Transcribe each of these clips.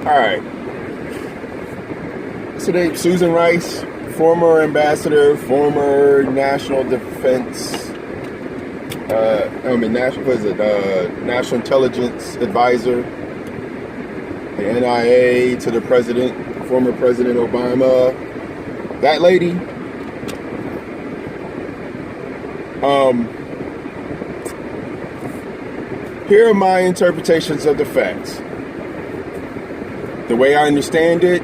All right. Today, Susan Rice, former ambassador, former national defense, national intelligence advisor, the NIA to the president, former President Obama. That lady. Here are my interpretations of the facts. The way I understand it,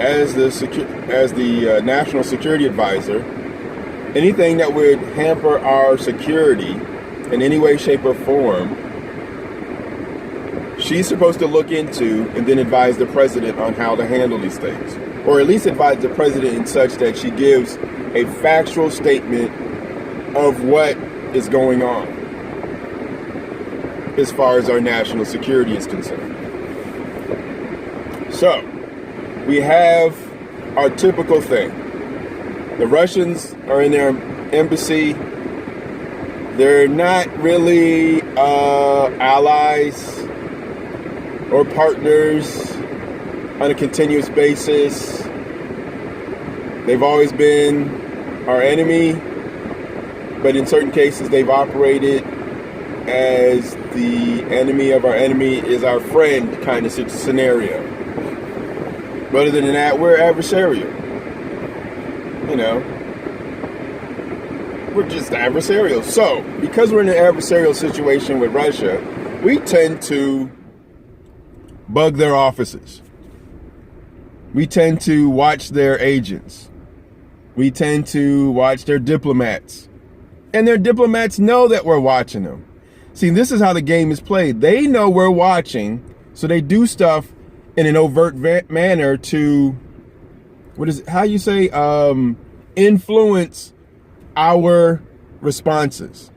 as the national security advisor, anything that would hamper our security in any way, shape, or form, she's supposed to look into and then advise the president on how to handle these things. Or at least advise the president in such that she gives a factual statement of what is going on as far as our national security is concerned. So, we have our typical thing. The Russians are in their embassy. They're not really allies or partners on a continuous basis. They've always been our enemy, but in certain cases they've operated as the enemy of our enemy is our friend kind of scenario. But other than that, we're adversarial. You know, we're just adversarial. So, because we're in an adversarial situation with Russia, we tend to bug their offices. We tend to watch their agents. We tend to watch their diplomats. And their diplomats know that we're watching them. See, this is how the game is played. They know we're watching, so they do stuff in an overt manner to, influence our responses.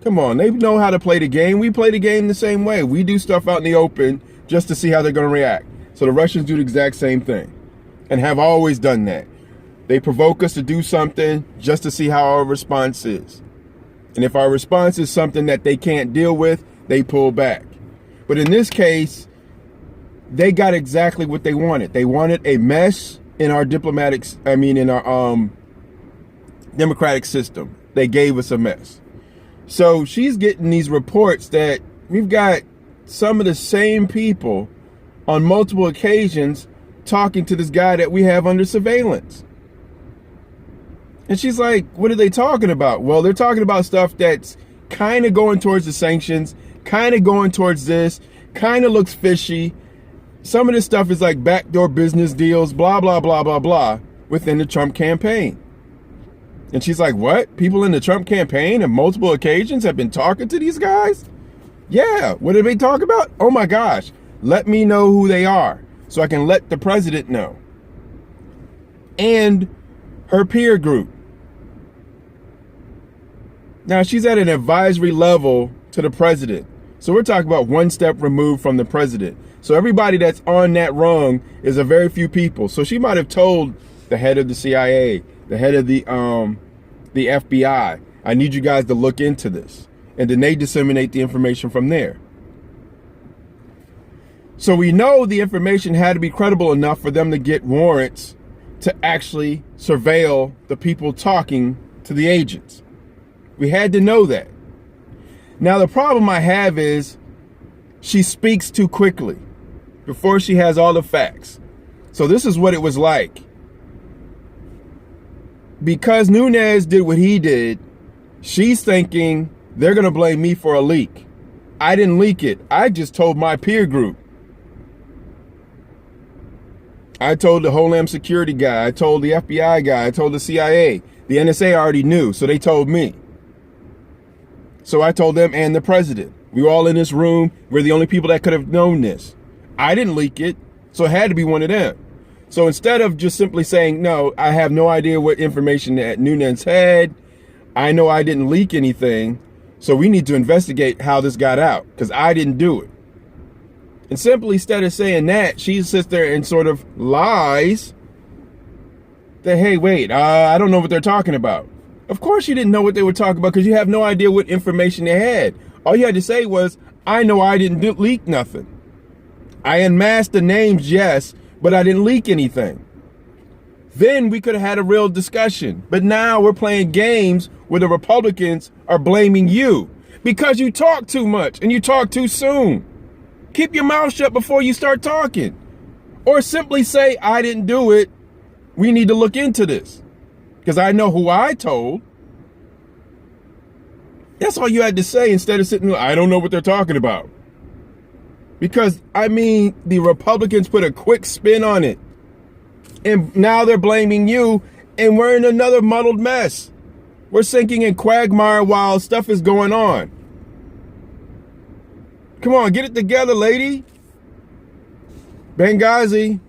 Come on, they know how to play the game. We play the game the same way. We do stuff out in the open just to see how they're going to react. So the Russians do the exact same thing and have always done that. They provoke us to do something just to see how our response is. And if our response is something that they can't deal with, they pull back. But in this case, they got exactly what they wanted. They wanted a mess in our democratic system. They gave us a mess. So she's getting these reports that we've got some of the same people on multiple occasions talking to this guy that we have under surveillance. And she's like, what are they talking about? Well, they're talking about stuff that's kind of going towards the sanctions, kind of going towards this, kind of looks fishy. Some of this stuff is like backdoor business deals, blah, blah, blah, blah, blah, within the Trump campaign. And she's like, what? People in the Trump campaign on multiple occasions have been talking to these guys? Yeah. What did they talk about? Oh my gosh. Let me know who they are so I can let the president know. And her peer group. Now, she's at an advisory level to the president. So we're talking about one step removed from the president. So everybody that's on that rung is a very few people. So she might have told the head of the CIA, the head of the FBI, I need you guys to look into this. And then they disseminate the information from there. So we know the information had to be credible enough for them to get warrants to actually surveil the people talking to the agents. We had to know that. Now, the problem I have is she speaks too quickly before she has all the facts. So this is what it was like. Because Nunes did what he did, she's thinking they're going to blame me for a leak. I didn't leak it. I just told my peer group. I told the Homeland Security guy. I told the FBI guy. I told the CIA. The NSA already knew, so they told me. So I told them and the president. We were all in this room. We're the only people that could have known this. I didn't leak it, so it had to be one of them. So instead of just simply saying, no, I have no idea what information that Nunes had. I know I didn't leak anything. So we need to investigate how this got out because I didn't do it. And simply instead of saying that, she sits there and sort of lies that, hey, wait, I don't know what they're talking about. Of course you didn't know what they were talking about because you have no idea what information they had. All you had to say was, I know I didn't leak nothing. I unmasked the names, yes, but I didn't leak anything. Then we could have had a real discussion. But now we're playing games where the Republicans are blaming you because you talk too much and you talk too soon. Keep your mouth shut before you start talking. Or simply say, I didn't do it. We need to look into this. Because I know who I told. That's all you had to say instead of sitting, I don't know what they're talking about. Because, I mean, the Republicans put a quick spin on it. And now they're blaming you, and we're in another muddled mess. We're sinking in quagmire while stuff is going on. Come on, get it together, lady. Benghazi.